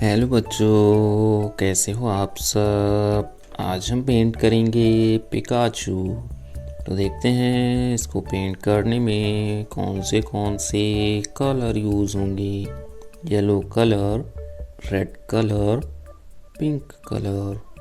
हेलो बच्चों, कैसे हो आप सब। आज हम पेंट करेंगे पिकाचू। तो देखते हैं इसको पेंट करने में कौन से कलर यूज़ होंगे। Yellow colour, red colour, pink colour.